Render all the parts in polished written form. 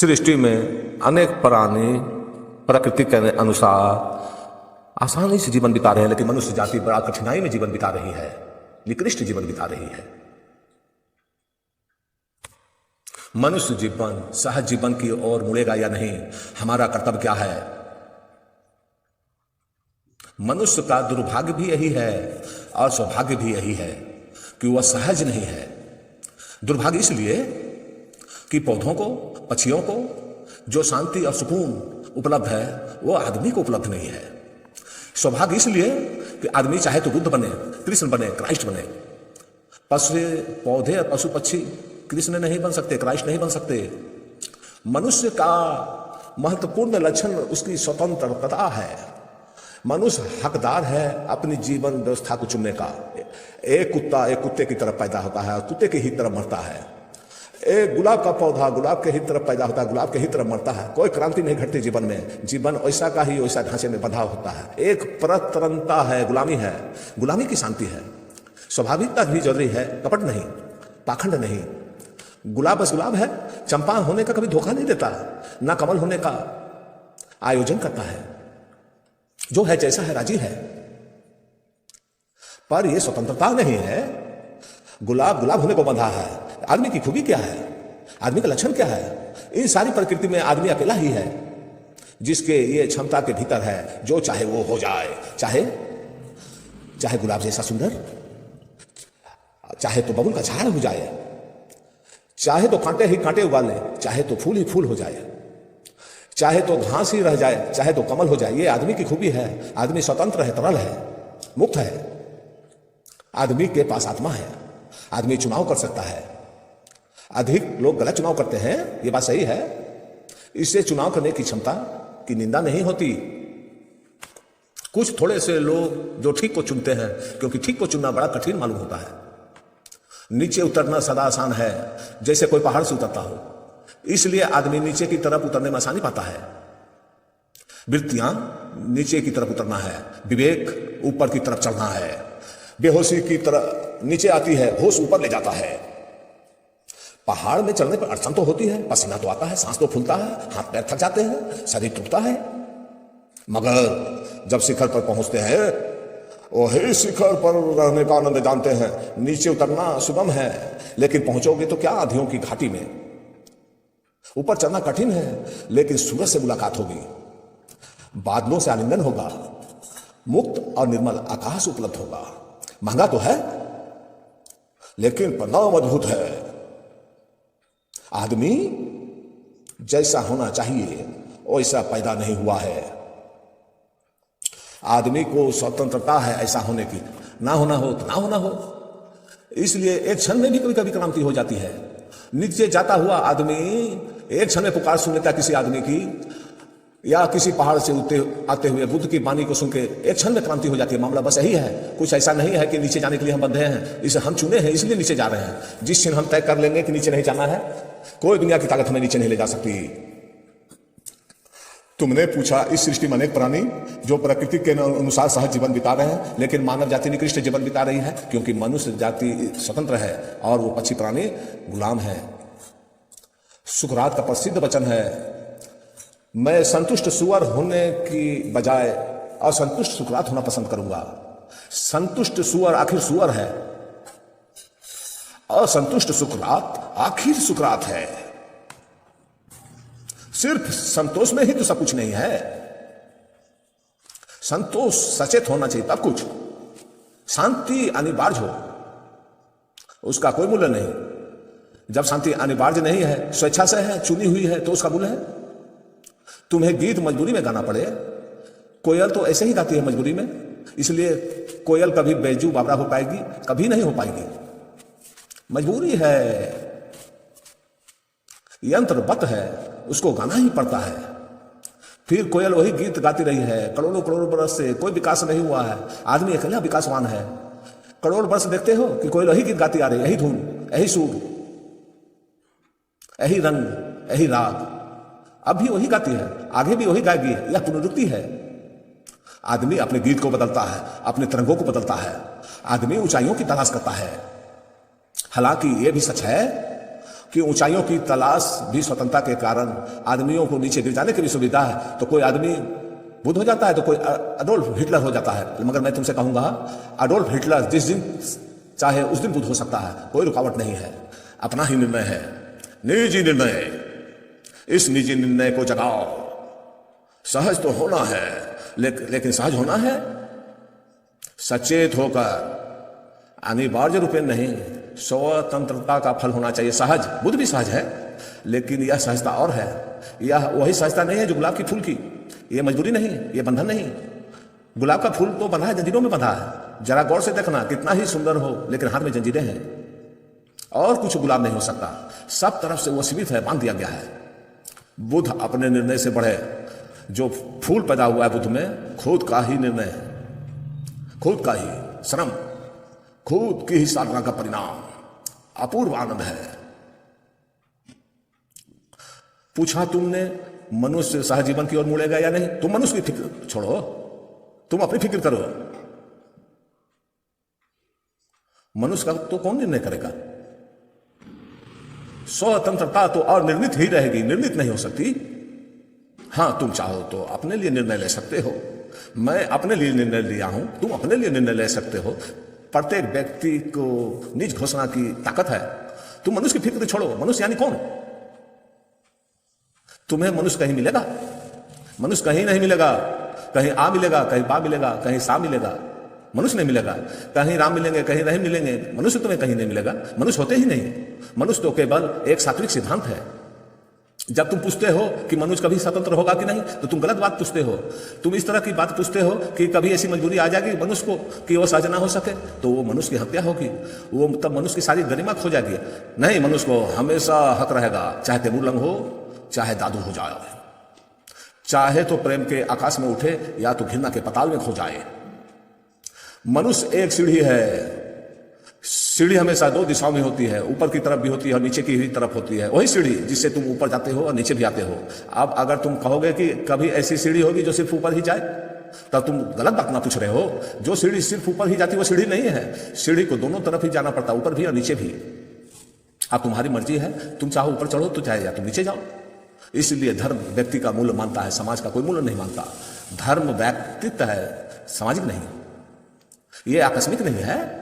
सृष्टि में अनेक प्राणी प्रकृति के अनुसार आसानी से जीवन बिता रहे हैं, लेकिन मनुष्य जाति बड़ा कठिनाई में जीवन बिता रही है, निकृष्ट जीवन बिता रही है। मनुष्य जीवन सहज जीवन की ओर मुड़ेगा या नहीं, हमारा कर्तव्य क्या है? मनुष्य का दुर्भाग्य भी यही है और सौभाग्य भी यही है कि वह सहज नहीं है। दुर्भाग्य इसलिए कि पौधों को, पक्षियों को जो शांति और सुकून उपलब्ध है वो आदमी को उपलब्ध नहीं है। सौभाग्य इसलिए कि आदमी चाहे तो बुद्ध बने, कृष्ण बने, क्राइस्ट बने। पौधे और पशु पक्षी कृष्ण नहीं बन सकते, क्राइस्ट नहीं बन सकते। मनुष्य का महत्वपूर्ण लक्षण उसकी स्वतंत्रता है। मनुष्य हकदार है अपनी जीवन व्यवस्था को चुनने का। एक कुत्ता एक कुत्ते की तरफ पैदा होता है और कुत्ते की ही तरफ मरता है। एक गुलाब का पौधा गुलाब के ही तरफ पैदा होता है, गुलाब के ही तरफ मरता है। कोई क्रांति नहीं घटती जीवन में। जीवन वैसा का ही वैसा ढांचे में बंधा होता है। एक परतंत्रता है, गुलामी है, गुलामी की शांति है। स्वाभाविकता भी जरूरी है, कपट नहीं, पाखंड नहीं। गुलाब बस गुलाब है, चंपा होने का कभी धोखा नहीं देता, ना कमल होने का आयोजन करता है। जो है जैसा है राजी है। पर यह स्वतंत्रता नहीं है। गुलाब गुलाब होने को बंधा है। आदमी की खूबी क्या है? आदमी का लक्षण क्या है? इन सारी प्रकृति में आदमी अकेला ही है जिसके ये क्षमता के भीतर है जो चाहे वो हो जाए। चाहे गुलाब जैसा सुंदर, चाहे तो बबुल का झाड़ हो जाए, चाहे तो कांटे ही कांटे उगा ले, चाहे तो फूल ही फूल हो जाए, चाहे तो घास ही रह जाए, चाहे तो कमल हो जाए। ये आदमी की खूबी है। आदमी स्वतंत्र है, तरल है, मुक्त है। आदमी के पास आत्मा है। आदमी चुनाव कर सकता है। अधिक लोग गलत चुनाव करते हैं, ये बात सही है। इससे चुनाव करने की क्षमता की निंदा नहीं होती। कुछ थोड़े से लोग जो ठीक को चुनते हैं, क्योंकि ठीक को चुनना बड़ा कठिन मालूम होता है। नीचे उतरना सदा आसान है, जैसे कोई पहाड़ से उतरता हो। इसलिए आदमी नीचे की तरफ उतरने में आसानी पाता है। वृत्तियां नीचे की तरफ उतरना है, विवेक ऊपर की तरफ चढ़ना है। बेहोशी की तरफ नीचे आती है, होश ऊपर ले जाता है। पहाड़ में चढ़ने पर अड़चन तो होती है, पसीना तो आता है, सांस तो फूलता है, हाथ पैर थक जाते हैं, शरीर टूटता है। मगर जब शिखर पर पहुंचते हैं, वही शिखर पर रहने का आनंद जानते हैं। नीचे उतरना सुगम है, लेकिन पहुंचोगे तो क्या आधियों की घाटी में। ऊपर चढ़ना कठिन है, लेकिन सूरज से मुलाकात होगी, बादलों से आलिंगन होगा, मुक्त और निर्मल आकाश उपलब्ध होगा। महंगा तो है, लेकिन परिणाम अद्भुत है। आदमी जैसा होना चाहिए वैसा पैदा नहीं हुआ है। आदमी को स्वतंत्रता है ऐसा होने की, ना होना हो तो ना होना हो। इसलिए एक क्षण में भी कभी कभी क्रांति हो जाती है। नीचे जाता हुआ आदमी एक क्षण में पुकार सुन लेता किसी आदमी की, या किसी पहाड़ से आते हुए बुद्ध की वाणी को सुन के एक क्षण में क्रांति हो जाती है। मामला बस यही है। कुछ ऐसा नहीं है कि नीचे जाने के लिए हम बंधे हैं। इसे हम चुने हैं, इसलिए नीचे जा रहे हैं। जिस क्षण हम तय कर लेंगे कि नीचे नहीं जाना है, कोई दुनिया की ताकत हमें नीचे नहीं ले जा सकती। तुमने पूछा, इस सृष्टि में अनेक प्राणी जो प्रकृति के अनुसार सहज जीवन बिता रहे हैं, लेकिन मानव जाति निकृष्ट जीवन बिता रही है, क्योंकि मनुष्य जाति स्वतंत्र है और वो पक्षी प्राणी गुलाम है। सुकरात का प्रसिद्ध वचन है, मैं संतुष्ट सुअर होने की बजाय असंतुष्ट सुकरात होना पसंद करूंगा। संतुष्ट सुअर आखिर सुअर है, असंतुष्ट सुकरात आखिर सुकरात है। सिर्फ संतोष में ही तो सब कुछ नहीं है। संतोष सचेत होना चाहिए, तब कुछ। शांति अनिवार्य हो, उसका कोई मूल्य नहीं। जब शांति अनिवार्य नहीं है, स्वेच्छा से है, चुनी हुई है, तो उसका मूल्य है। तुम्हें गीत मजबूरी में गाना पड़े, कोयल तो ऐसे ही गाती है मजबूरी में, इसलिए कोयल कभी बैजू बाबरा हो पाएगी? कभी नहीं हो पाएगी। मजबूरी है, यंत्रबद्ध है, उसको गाना ही पड़ता है। फिर कोयल वही गीत गाती रही है करोड़ों करोड़ों बरस से, कोई विकास नहीं हुआ है। आदमी अकेला विकासवान है। करोड़ वर्ष देखते हो कि कोयल वही गीत गाती आ रही है, यही धुन, यही सुर, यही रंग, यही राग। अब भी वही गाती है, आगे भी वही गाएगी। यह पुनरुक्ति है। आदमी अपने गीत को बदलता है, अपने तरंगों को बदलता है। आदमी ऊंचाइयों की तलाश करता है। हालांकि यह भी सच है कि ऊंचाइयों की तलाश भी स्वतंत्रता के कारण आदमियों को नीचे गिर जाने की भी सुविधा है। तो कोई आदमी बुद्ध हो जाता है तो कोई अडोल्फ हिटलर हो जाता है। मगर मैं तुमसे कहूंगा, अडोल्फ हिटलर जिस दिन चाहे उस दिन बुद्ध हो सकता है, कोई रुकावट नहीं है। अपना ही निर्णय है, निजी निर्णय। इस निजी निर्णय को जगाओ। सहज तो होना है, लेकिन सहज होना है सचेत होकर, अनिवार्य रूप नहीं। स्वतंत्रता का फल होना चाहिए। सहज, बुद्ध भी सहज है, लेकिन यह सहजता और है। यह वही सहजता नहीं है जो गुलाब की फूल की। यह मजबूरी नहीं, यह बंधन नहीं। गुलाब का फूल तो बंधा है, जंजीरों में बंधा है। जरा गौर से देखना, कितना ही सुंदर हो, लेकिन हाथ में जंजीरें हैं और कुछ गुलाब नहीं हो सकता। सब तरफ से वो सीमित है, बांध दिया गया है। बुद्ध अपने निर्णय से बढ़े। जो फूल पैदा हुआ है बुद्ध में, खुद का ही निर्णय है, खुद का ही श्रम, खुद की ही साधना का परिणाम। अपूर्व आनंद है। पूछा तुमने, मनुष्य सहजीवन की ओर मुड़ेगा या नहीं? तुम मनुष्य की फिक्र छोड़ो, तुम अपनी फिक्र करो। मनुष्य का तो कौन निर्णय करेगा? स्वतंत्रता तो और निर्णित ही रहेगी, निर्णित नहीं हो सकती। हां, तुम चाहो तो अपने लिए निर्णय ले सकते हो। मैं अपने लिए निर्णय लिया हूं, तुम अपने लिए निर्णय ले सकते हो। प्रत्येक व्यक्ति को निज घोषणा की ताकत है। तुम मनुष्य की फिक्र छोड़ो। मनुष्य यानी कौन? तुम्हें मनुष्य कहीं मिलेगा? मनुष्य कहीं नहीं मिलेगा। कहीं आ मिलेगा, कहीं बा मिलेगा, कहीं सा मिलेगा, मनुष्य नहीं मिलेगा। कहीं राम मिलेंगे, कहीं रहीम मिलेंगे, मनुष्य तुम्हें कहीं नहीं मिलेगा। मनुष्य होते ही नहीं। मनुष्य तो केवल एक सात्विक सिद्धांत है। जब तुम पूछते हो कि मनुष्य कभी स्वतंत्र होगा कि नहीं, तो तुम गलत बात पूछते हो। तुम इस तरह की बात पूछते हो कि कभी ऐसी मजबूरी आ जाएगी मनुष्य को कि वो सहज ना हो सके, तो वो मनुष्य की हत्या होगी। वो तब मनुष्य की सारी गरिमा खो जाएगी। नहीं, मनुष्य को हमेशा हक रहेगा, चाहे तेमुरलंग हो, चाहे दादू हो जाए, चाहे तो प्रेम के आकाश में उठे या तो घृणा के पताल में खो जाए। मनुष्य एक सीढ़ी है। सीढ़ी हमेशा दो दिशाओं में होती है, ऊपर की तरफ भी होती है और नीचे की भी तरफ होती है। वही सीढ़ी जिससे तुम ऊपर जाते हो और नीचे भी आते हो। अब अगर तुम कहोगे कि कभी ऐसी सीढ़ी होगी जो सिर्फ ऊपर ही जाए, तब तुम गलत बात ना पूछ रहे हो। जो सीढ़ी सिर्फ ऊपर ही जाती वो सीढ़ी नहीं है। सीढ़ी को दोनों तरफ ही जाना पड़ता, ऊपर भी और नीचे भी। अब तुम्हारी मर्जी है, तुम चाहो ऊपर चढ़ो तो चाहे या तुम नीचे जाओ। इसलिए धर्म व्यक्ति का मूल्य मानता है, समाज का कोई मूल्य नहीं मानता। धर्म व्यक्तित्व है, सामाजिक नहीं। ये आकस्मिक नहीं है।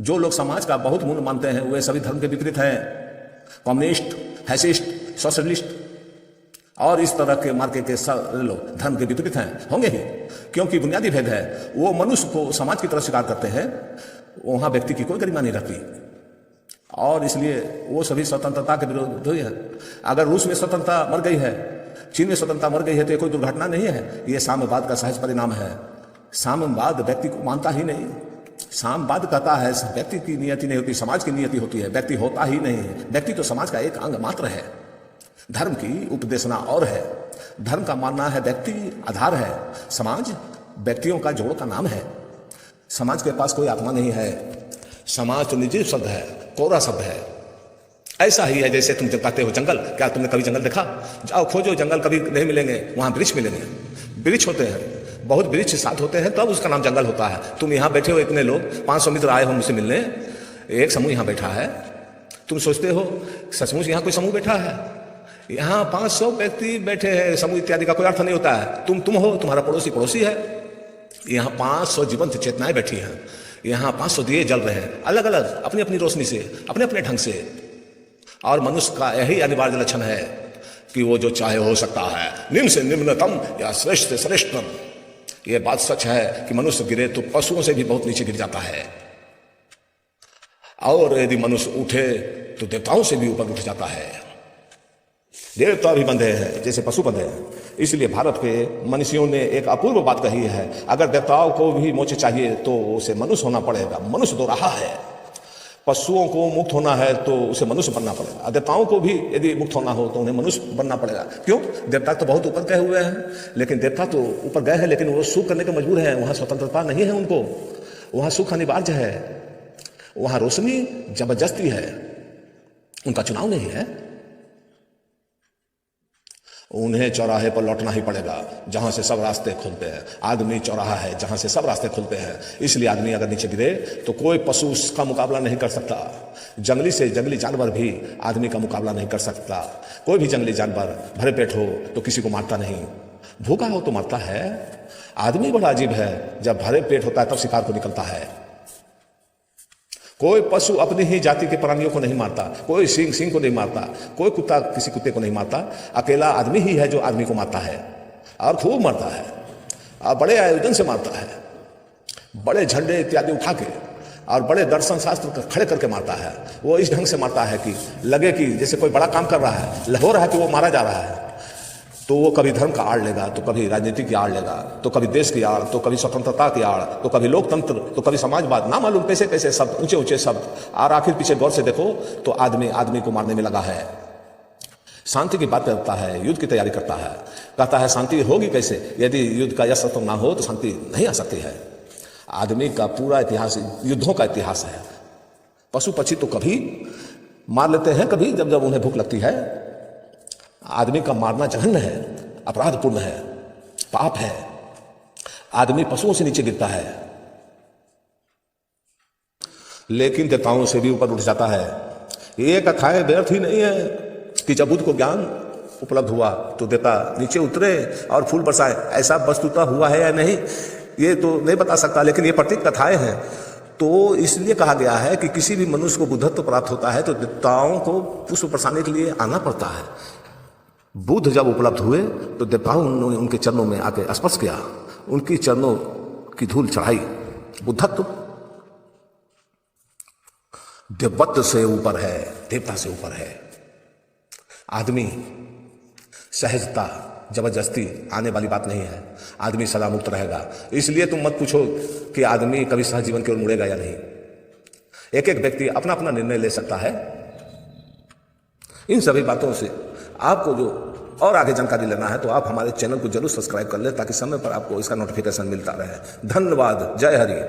जो लोग समाज का बहुत मूल्य मानते हैं वे सभी धर्म के विपरीत हैं। कम्युनिस्ट, फैसिस्ट, सोशलिस्ट और इस तरह के मार्के के लोग धर्म के विपरीत हैं, होंगे ही, क्योंकि बुनियादी भेद है। वो मनुष्य को समाज की तरह स्वीकार करते हैं, वहां व्यक्ति की कोई गरिमा नहीं रहती और इसलिए वो सभी स्वतंत्रता के विरोध ही है। अगर रूस में स्वतंत्रता मर गई है, चीन में स्वतंत्रता मर गई है, तो ये कोई दुर्घटना नहीं है, ये साम्यवाद का सहज परिणाम है। साम्यवाद व्यक्ति को मानता ही नहीं। साम्यवाद कहता है व्यक्ति की नियति नहीं होती, समाज की नियति होती है। व्यक्ति होता ही नहीं है। व्यक्ति तो समाज का एक अंग मात्र है। धर्म की उपदेशना और है। धर्म का मानना है व्यक्ति आधार है, समाज व्यक्तियों का जोड़ का नाम है। समाज के पास कोई आत्मा नहीं है। समाज तो निर्जीव शब्द है, कोरा शब्द है। ऐसा ही है जैसे तुम जब कहते हो जंगल। क्या तुमने कभी जंगल देखा? जाओ खोजो, जंगल कभी नहीं मिलेंगे। वहां वृक्ष मिलेंगे, वृक्ष होते हैं, बहुत वृक्ष साथ होते हैं, तब उसका नाम जंगल होता है। तुम यहाँ बैठे हो, इतने लोग, 500 मित्र आए हो मुझसे मिलने, एक समूह यहाँ बैठा है। तुम सोचते हो सचमुच यहाँ कोई समूह बैठा है? यहाँ 500 व्यक्ति बैठे हैं, समूह इत्यादि का कोई अर्थ नहीं होता है। तुम हो, तुम्हारा पड़ोसी पड़ोसी है। यहाँ 500 जीवंत चेतनाएं बैठी हैं। यहाँ 500 दिए जल रहे हैं, अलग अलग, अपनी अपनी रोशनी से, अपने अपने ढंग से। और मनुष्य का यही अनिवार्य लक्षण है कि वो जो चाहे हो सकता है, निम्न से निम्नतम या श्रेष्ठ से श्रेष्ठतम। ये बात सच है कि मनुष्य गिरे तो पशुओं से भी बहुत नीचे गिर जाता है, और यदि मनुष्य उठे तो देवताओं से भी ऊपर उठ जाता है। देवता भी बंधे हैं जैसे पशु बंधे हैं। इसलिए भारत के मनीषियों ने एक अपूर्व बात कही है, अगर देवताओं को भी मोक्ष चाहिए तो उसे मनुष्य होना पड़ेगा। मनुष्य तो रहा है। पशुओं को मुक्त होना है तो उसे मनुष्य बनना पड़ेगा। देवताओं को भी यदि मुक्त होना हो तो उन्हें मनुष्य बनना पड़ेगा। क्यों? देवता तो बहुत ऊपर गए हुए हैं, लेकिन देवता तो ऊपर गए हैं, लेकिन वो सुख करने के मजबूर हैं। वहां स्वतंत्रता नहीं है उनको, वहां सुख अनिवार्य है, वहां रोशनी जबरदस्ती है, उनका चुनाव नहीं है। उन्हें चौराहे पर लौटना ही पड़ेगा जहां से सब रास्ते खुलते हैं। आदमी चौराहा है जहां से सब रास्ते खुलते हैं। इसलिए आदमी अगर नीचे गिरे तो कोई पशु उसका मुकाबला नहीं कर सकता। जंगली से जंगली जानवर भी आदमी का मुकाबला नहीं कर सकता। कोई भी जंगली जानवर भरे पेट हो तो किसी को मारता नहीं, भूखा हो तो मारता है। आदमी बड़ा अजीब है, जब भरे पेट होता है तब शिकार को निकलता है। कोई पशु अपनी ही जाति के प्राणियों को नहीं मारता, कोई सिंह को नहीं मारता, कोई कुत्ता किसी कुत्ते को नहीं मारता। अकेला आदमी ही है जो आदमी को मारता है और खूब मारता है और बड़े आयोजन से मारता है, बड़े झंडे इत्यादि उठा के और बड़े दर्शन शास्त्र खड़े करके मारता है। वो इस ढंग से मारता है कि लगे कि जैसे कोई बड़ा काम कर रहा है, हो रहा है कि वो मारा जा रहा है। तो वो कभी धर्म का आड़ लेगा, तो कभी राजनीति की आड़ लेगा, तो कभी देश की आड़, तो कभी स्वतंत्रता की आड़, तो कभी लोकतंत्र, तो कभी समाजवाद, ना मालूम कैसे कैसे शब्द, ऊंचे ऊंचे शब्द। और आखिर पीछे गौर से देखो तो आदमी को मारने में लगा है। शांति की बात करता है, युद्ध की तैयारी करता है, कहता है शांति होगी कैसे, यदि युद्ध का यश ना हो तो शांति नहीं आ सकती है। आदमी का पूरा इतिहास युद्धों का इतिहास है। पशु पक्षी तो कभी मार लेते हैं, कभी जब जब उन्हें भूख लगती है। आदमी का मारना जघन्य है, अपराधपूर्ण है, पाप है। आदमी पशुओं से नीचे गिरता है, लेकिन देवताओं से भी ऊपर उठ जाता है। ये कथाएं व्यर्थ ही नहीं है कि जब बुद्ध को ज्ञान उपलब्ध हुआ तो देवता नीचे उतरे और फूल बरसाए। ऐसा वस्तुतः हुआ है या नहीं ये तो नहीं बता सकता, लेकिन ये प्रतीक कथाएं हैं। तो इसलिए कहा गया है कि किसी भी मनुष्य को बुद्धत्व प्राप्त होता है तो देवताओं को पुष्प बरसाने के लिए आना पड़ता है। बुद्ध जब उपलब्ध हुए तो देवताओं ने उनके चरणों में आके स्पर्श किया, उनकी चरणों की धूल चढ़ाई। बुद्धत्व देवत्व से ऊपर है, देवता से ऊपर है। आदमी सहजता जबरदस्ती आने वाली बात नहीं है। आदमी सदा मुक्त रहेगा। इसलिए तुम मत पूछो कि आदमी कभी सह जीवन की ओर मुड़ेगा या नहीं। एक एक व्यक्ति अपना अपना निर्णय ले सकता है। इन सभी बातों से आपको जो और आगे जानकारी लेना है तो आप हमारे चैनल को जरूर सब्सक्राइब कर लें ताकि समय पर आपको इसका नोटिफिकेशन मिलता रहे। धन्यवाद। जय हरि।